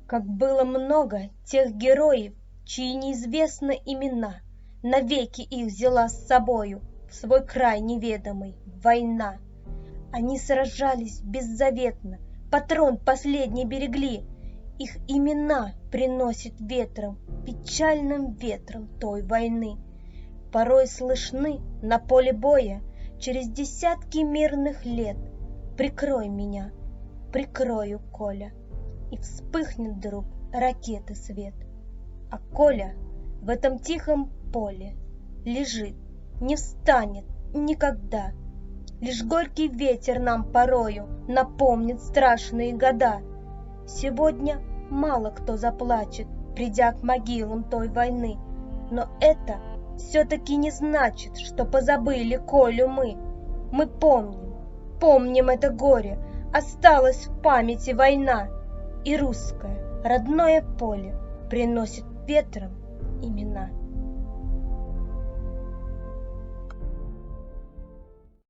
Как было много тех героев, чьи неизвестны имена, навеки их взяла с собою в свой край неведомый война. Они сражались беззаветно, патрон последний берегли, их имена приносит ветром, печальным ветром той войны. Порой слышны на поле боя через десятки мирных лет. Прикрой меня, прикрою, Коля, и вспыхнет вдруг ракеты свет. А Коля в этом тихом поле лежит, не встанет никогда. Лишь горький ветер нам порою напомнит страшные года. Сегодня мало кто заплачет, придя к могилам той войны, но это все-таки не значит, что позабыли Колю мы. Мы помним это горе, осталась в памяти война, и русское родное поле приносит ветром имена.